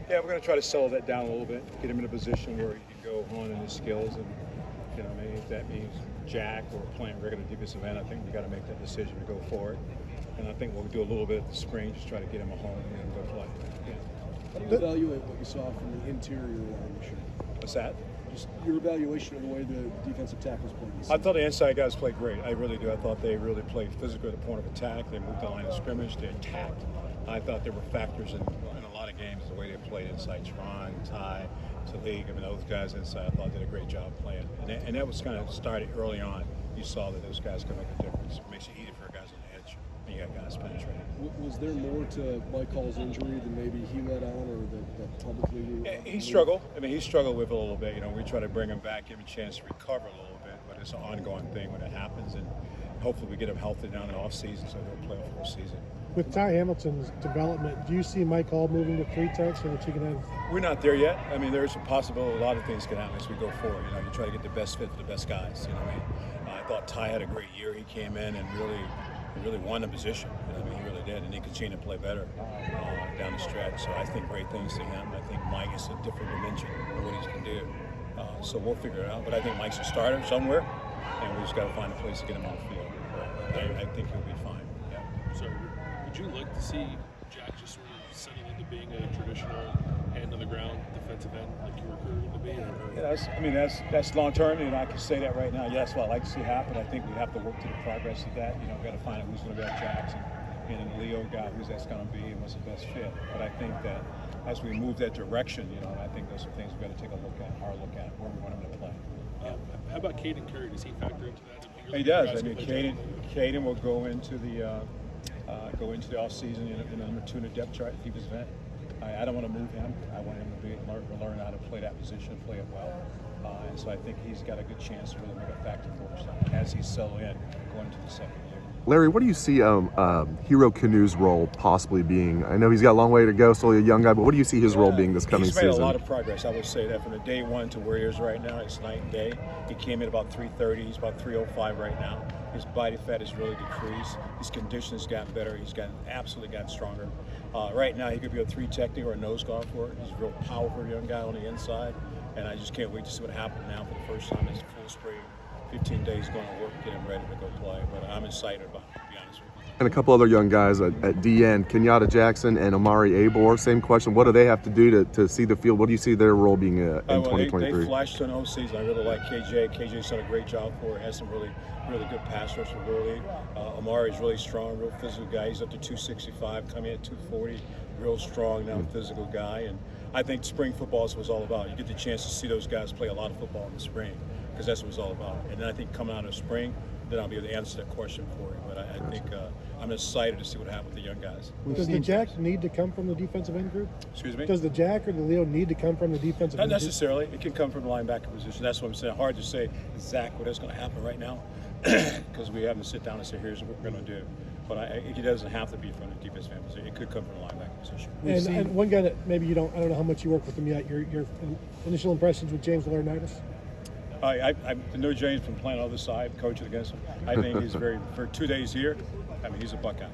Yeah, we're going to try to settle that down a little bit, get him in a position where he can go on in his skills, and maybe if that means Jack or playing regular defensive end, I think we got to make that decision to go for it. And I think we'll do a little bit at the spring, just try to get him a home and go play. Yeah. How do you evaluate what you saw from the interior line this year? What's that? Just your evaluation of the way the defensive tackles played. I thought the inside guys played great. I really do. I thought they really played physical at the point of attack. They moved the line of scrimmage. They attacked. I thought there were factors in a lot of games the way they played inside. Tron, Ty, Talik. I mean, those guys inside I thought did a great job playing. And that was kind of started early on. You saw that those guys could make a difference. It makes it easier for guys on the edge. And you got guys penetrating. Was there more to Mike Hall's injury than maybe he let on, or that publicly? He struggled. I mean, he struggled with it a little bit. We try to bring him back, give him a chance to recover a little bit, but it's an ongoing thing when it happens, and hopefully we get him healthy down in the off season so he'll play a full season. With Ty Hamilton's development, do you see Mike Hall moving to 3 techs so that you can have? We're not there yet. I mean, there's a possibility a lot of things can happen as we go forward. You try to get the best fit for the best guys. I thought Ty had a great year. He came in and really won the position. He really did, and he continued to play better down the stretch. So I think great things to him. I think Mike is a different dimension of what he can do. So we'll figure it out. But I think Mike's a starter somewhere, and we just got to find a place to get him on the field. I think he'll be fine. Yeah. So would you like to see Jack just sort of settle into being a traditional hand on the ground defensive end like you recruited him to be? Yeah, that's long term. I can say that right now. Yeah, that's what I like to see happen. I think we have to work to the progress of that. We've got to find out who's going to be our Jackson and the Leo guy, who's that's going to be and what's the best fit. But I think that as we move that direction, I think those are things we've got to take a hard look at where we want him to play. How about Caden Curry? Does he factor into that? He does. I mean, Caden will go into the off season in number 2 in the depth chart. He was vet. I don't want to move him. I want him to learn how to play that position, play it well. And so I think he's got a good chance to really make a factor for us as he's settled in going into the second year. Larry, what do you see Hero Canu's role possibly being? I know he's got a long way to go, still a young guy, but what do you see his role being this coming season? He's made a lot of progress. I would say that from the day one to where he is right now, it's night and day. He came in about 330. He's about 305 right now. His body fat has really decreased. His condition has gotten better. He's absolutely gotten stronger. Right now, he could be a 3 technique or a nose guard for it. He's a real powerful young guy on the inside, and I just can't wait to see what happens now for the first time. It's full spring. 15 days going to work, get him ready to go play. But I'm excited about it, to be honest with you. And a couple other young guys at DN, Kenyatta Jackson and Amari Abor. Same question. What do they have to do to see the field? What do you see their role being in 2023? They flashed in the season. I really like KJ. KJ's done a great job for it. Has some really good pass rush ability. Amari's really strong, real physical guy. He's up to 265, coming at 240. Real strong, now physical guy. And I think spring football is what it's all about. You get the chance to see those guys play a lot of football in the spring, because that's what it's all about. And then I think coming out of spring, then I'll be able to answer that question for you. But I think I'm excited to see what happens with the young guys. Does the Jack need to come from the defensive end group? Excuse me? Does the Jack or the Leo need to come from the defensive end? Not necessarily. It can come from the linebacker position. That's what I'm saying. Hard to say exactly what's going to happen right now because we haven't sit down and say, here's what we're going to do. But it doesn't have to be from the defensive end position. It could come from the linebacker position. And one guy that maybe I don't know how much you work with him yet, your initial impressions with James Laurinaitis? I know James from playing on the other side, coaching against him. I think he's for 2 days here, he's a Buckeye.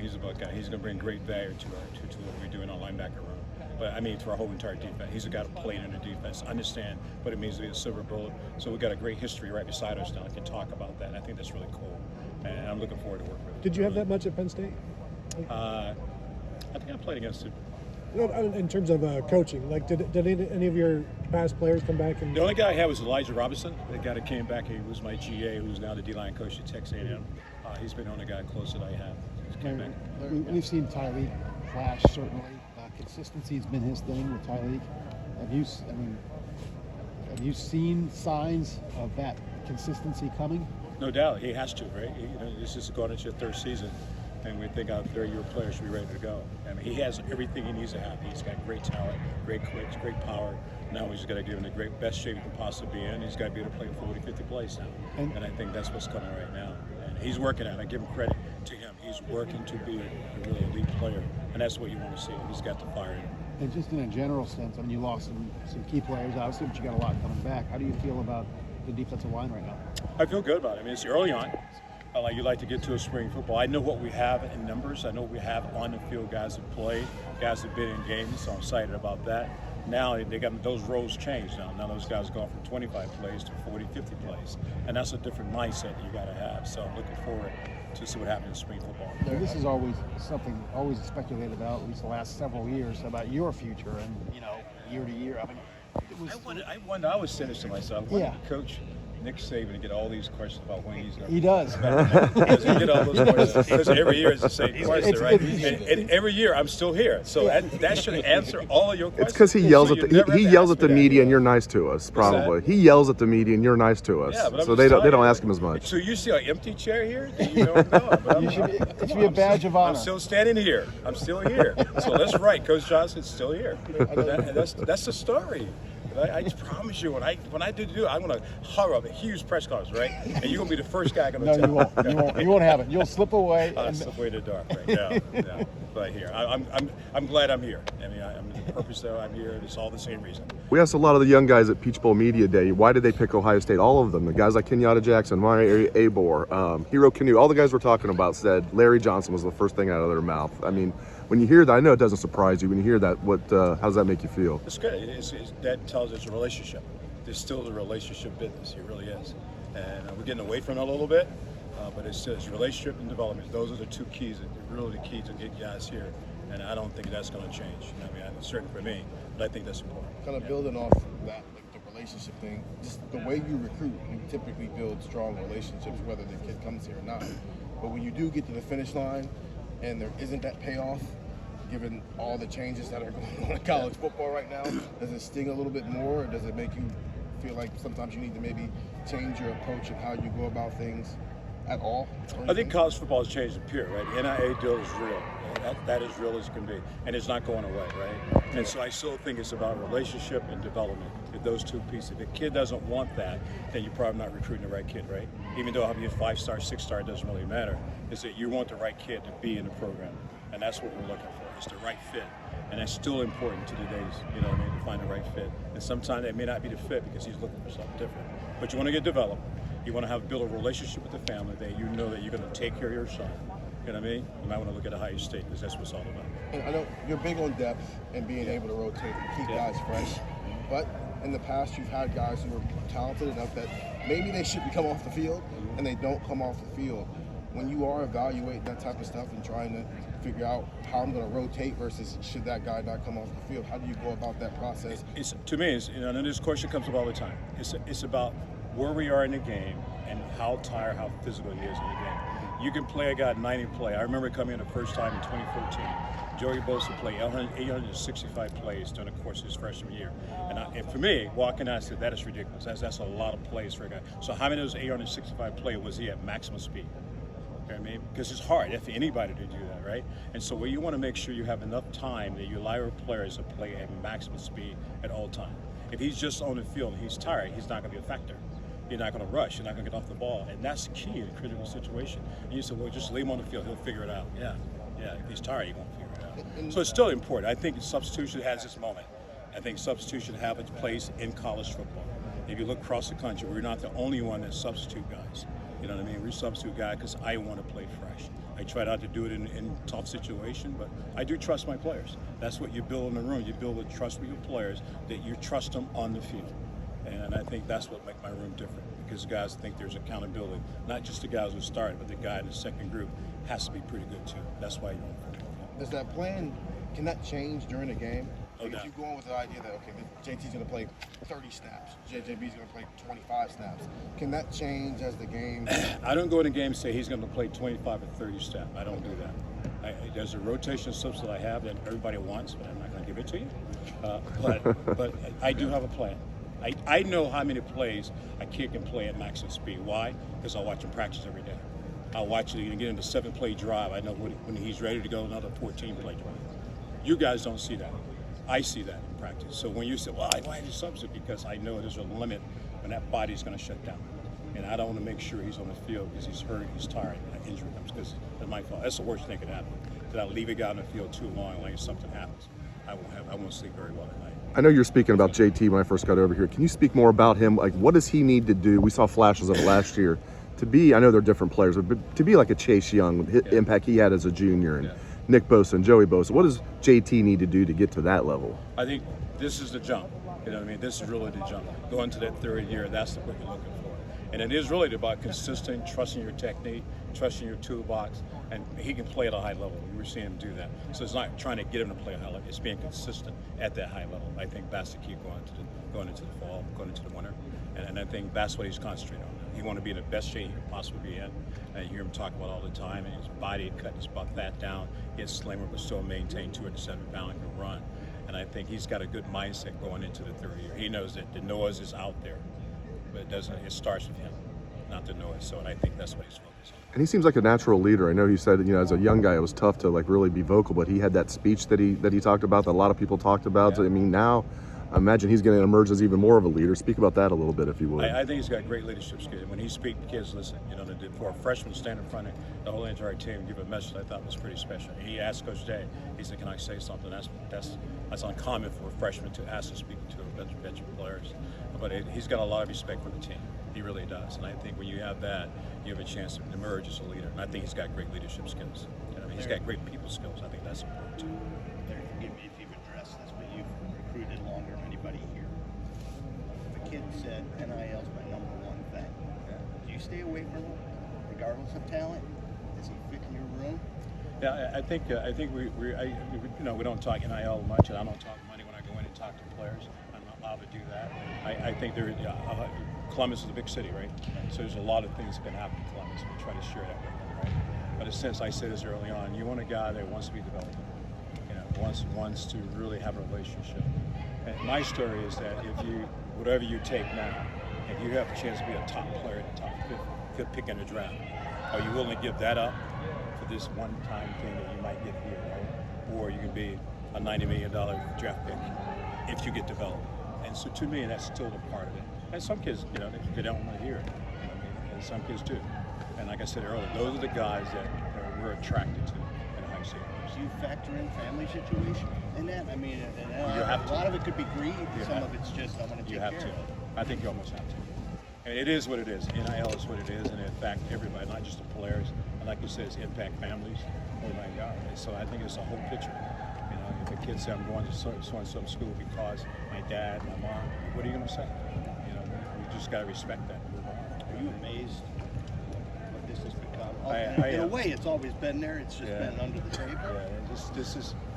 He's a Buckeye. He's going to bring great value to what we do in our linebacker room. But to our whole entire defense. He's a guy that played in the defense, understand what it means to be a silver bullet. So we've got a great history right beside us now. I can talk about that. And I think that's really cool. And I'm looking forward to working with him. Did you have that much at Penn State? I think I played against him. In terms of coaching, did any of your past players come back? The only guy I had was Elijah Robinson. The guy that came back, he was my GA, who's now the D-line coach at Texas A&M. He's been the only guy close that I have. We've seen Tyreek flash, certainly. Consistency has been his thing with Tyreek. Have you seen signs of that consistency coming? No doubt. He has to, right? This is going into your 3rd season. And we think our 3rd-year player should be ready to go. He has everything he needs to have. He's got great talent, great clicks, great power. Now we just got to give him the best shape he can possibly be in. He's got to be able to play 40, 50 plays now. And I think that's what's coming right now. And he's working at it. I give him credit to him. He's working to be a really elite player. And that's what you want to see. He's got the fire in him. And just in a general sense, you lost some key players, obviously, but you got a lot coming back. How do you feel about the defensive line right now? I feel good about it. It's early on. Like you like to get to a spring football. I know what we have in numbers. I know what we have on the field, guys that play, guys that have been in games, so I'm excited about that. Now they got those roles changed now. Now those guys going from 25 plays to 40, 50 plays. And that's a different mindset you got to have. So I'm looking forward to see what happens in spring football. Now, this is always something always speculated about, at least the last several years, about your future and, year to year. I mean, it was. I always say this to myself. I Yeah. want Coach Nick Saban to get all these questions about when he's going to He does. Because he get all those questions. Because every year it's the same question, It's right? good. And every year I'm still here. So that should answer all of your questions. It's because he yells So at you the never he have to yells ask at the me that. media, and you're nice to us. Probably that? he yells at the media, and you're nice to us. Yeah, but I'm so just they don't telling you. ask him as much. So you see an empty chair here? You don't know. But It should be a badge of honor. I'm still standing here. I'm still here. So that's right. Coach Johnson's still here. That's the story. I promise you, when I do, I'm gonna hurry up a huge press conference, right? And you're gonna be the first guy gonna No, tell. you won't. You won't have it. You'll slip away. That's the way in the dark, right? Yeah. But here, I'm glad I'm here. I mean, I'm the purpose that I'm here. It's all the same reason. We asked a lot of the young guys at Peach Bowl Media Day, why did they pick Ohio State? All of them, the guys like Kenyatta Jackson, Mari Abor, Hero Canoe, all the guys we're talking about said Larry Johnson was the first thing out of their mouth. I mean, when you hear that, I know it doesn't surprise you. When you hear that, how does that make you feel? It's good. That tells us a relationship. There's still a relationship business. It really is. And we're getting away from it a little bit, but it's relationship and development. Those are the two keys, really the key to get guys here. And I don't think that's going to change. I mean, it's certain for me, but I think that's important. Kind of building off that, like the relationship thing, just the way you recruit, you typically build strong relationships, whether the kid comes here or not. But when you do get to the finish line and there isn't that payoff, given all the changes that are going on in college football right now, does it sting a little bit more, or does it make you feel like sometimes you need to maybe change your approach of how you go about things at all? I think college football has changed the period, right? The NIA deal is real. That is real as can be, and it's not going away, right? And so I still think it's about relationship and development. Those two pieces. If a kid doesn't want that, then you're probably not recruiting the right kid, right? Even though having a 5-star, 6-star, it doesn't really matter. It's that you want the right kid to be in the program, and that's what we're looking for. It's the right fit, and that's still important to today's, to find the right fit. And sometimes it may not be the fit because he's looking for something different. But you want to get developed. You want to build a relationship with the family that you know that you're going to take care of your son. You know what I mean? You might want to look at Ohio State because that's what it's all about. And I know you're big on depth and being able to rotate and keep guys fresh, but in the past you've had guys who are talented enough that maybe they should come off the field and they don't come off the field. When you are evaluating that type of stuff and trying to figure out how I'm going to rotate versus should that guy not come off the field, how do you go about that process? To me, and this question comes up all the time. It's about where we are in the game and how tired, how physical he is in the game. You can play a guy 90 play. I remember coming in the first time in 2014. Joey Bosa played 865 plays during the course of his freshman year. And for me, walking out, I said, that is ridiculous. That's a lot of plays for a guy. So how many of those 865 plays was he at maximum speed? You know what I mean? Because it's hard for anybody to do that, right? And so you want to make sure you have enough time that you allow your players to play at maximum speed at all times. If he's just on the field and he's tired, he's not going to be a factor. You're not going to rush. You're not going to get off the ball. And that's the key in a critical situation. And you say, well, just leave him on the field. He'll figure it out. Yeah. If he's tired, he won't figure it out. So it's still important. I think substitution has its moment. I think substitution has its place in college football. If you look across the country, we're not the only one that substitute guys. You know what I mean? We substitute guys because I want to play fresh. I try not to do it in tough situation, but I do trust my players. That's what you build in the room. You build with trust with your players, that you trust them on the field. And I think that's what makes my room different, because guys think there's accountability. Not just the guys who started, but the guy in the second group has to be pretty good too. That's why you don't. Does that plan, can that change during a game? No Like doubt. if you go in with the idea that, okay, JT's going to play 30 snaps, JJB's going to play 25 snaps, can that change as the game? I don't go in a game and say he's going to play 25 or 30 steps. I don't do that. There's a rotation of subs that I have that everybody wants, but I'm not going to give it to you. But I do have a plan. I know how many plays a kid can play at maximum speed. Why? Because I watch him practice every day. I watch him get into 7-play drive. I know when he's ready to go another 14-play drive. You guys don't see that. I see that in practice. So when you say, well, why is he substitute? Because I know there's a limit when that body's going to shut down. And I don't want to make sure he's on the field because he's hurt, he's tired, and an injury comes, because it's my fault. That's the worst thing that could happen. That I leave a guy on the field too long, like if something happens, I won't sleep very well at night. I know you're speaking about JT when I first got over here. Can you speak more about him? Like, what does he need to do? We saw flashes of it last year to be, I know they're different players, but to be like a Chase Young, the impact he had as a junior, and Nick Bosa and Joey Bosa, what does JT need to do to get to that level? I think this is the jump. You know what I mean? This is really the jump. Going to that third year, that's what you're looking for. And it is really about consistent, trusting your technique, trusting your toolbox, and he can play at a high level. We were seeing him do that. So it's not trying to get him to play a high level, it's being consistent at that high level. I think that's the key going into the fall, going into the winter. And I think that's what he's concentrating on. He wants to be in the best shape he can possibly be in. And you hear him talk about all the time, and his body cut his butt fat down, his slimmer, but still maintain 207 pounds and can run. And I think he's got a good mindset going into the third year. He knows that the noise is out there, but it starts with him, not the noise. So, and I think that's what he's focused on. And he seems like a natural leader. I know he said, as a young guy, it was tough to like really be vocal, but he had that speech that he talked about that a lot of people talked about. Yeah. So, I mean, now I imagine he's going to emerge as even more of a leader. Speak about that a little bit, if you would. I think he's got great leadership skills. When he speaks, the kids listen. For a freshman to stand in front of the whole entire team and give a message, I thought was pretty special. He asked Coach Day, he said, "Can I say something?" That's uncommon for a freshman to ask to speak to a bunch of players. But he's got a lot of respect for the team. He really does. And I think when you have that, you have a chance to emerge as a leader. And I think he's got great leadership skills. He's got great people skills. I think that's important too. Larry, forgive me if you've addressed this, but you've recruited longer than anybody here. The kid said NIL is my number one thing. Do you stay away from him, regardless of talent? Does he fit in your room? Yeah, I think we don't talk NIL much, and I don't talk money when I go in and talk to players. I'm not allowed to do that. I think Columbus is a big city, right? So there's a lot of things that can happen in Columbus. We try to share that with them, right? But since I said this early on, you want a guy that wants to be developed, wants to really have a relationship. And my story is that whatever you take now, if you have a chance to be a top player, the top fifth pick in the draft, are you willing to give that up for this one-time thing that you might get here, right? Or you can be a $90 million draft pick if you get developed. And so to me, that's still a part of it. And some kids, they don't want to hear it. And some kids do. And like I said earlier, those are the guys that we're attracted to in high school. Do you factor in family situation in that? I mean, You have a to. lot of it could be greed. You Some have of it's just I want to take You care have of to. it. I think you almost have to. And it is what it is. NIL is what it is, and it affects everybody, not just the players. And like you said, it's impact families. Oh my God! And so I think it's a whole picture. If a kid says I'm going to so and so school because my dad, my mom, what are you going to say? You just got to respect that. Are you amazed what this has become? I In a am. way, it's always been there. It's just been under the table. Yeah,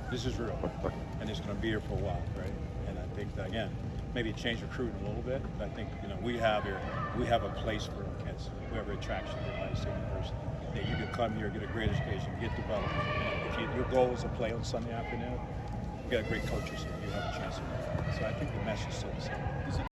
this is real, and it's going to be here for a while, right? And I think that, again, maybe change recruiting a little bit. But I think we have a place for kids. We have an attraction to United States University. That you can come here, get a great education, get developed. If your goal is to play on Sunday afternoon, you got great coaches here. You have a chance to. So I think the message is still the same.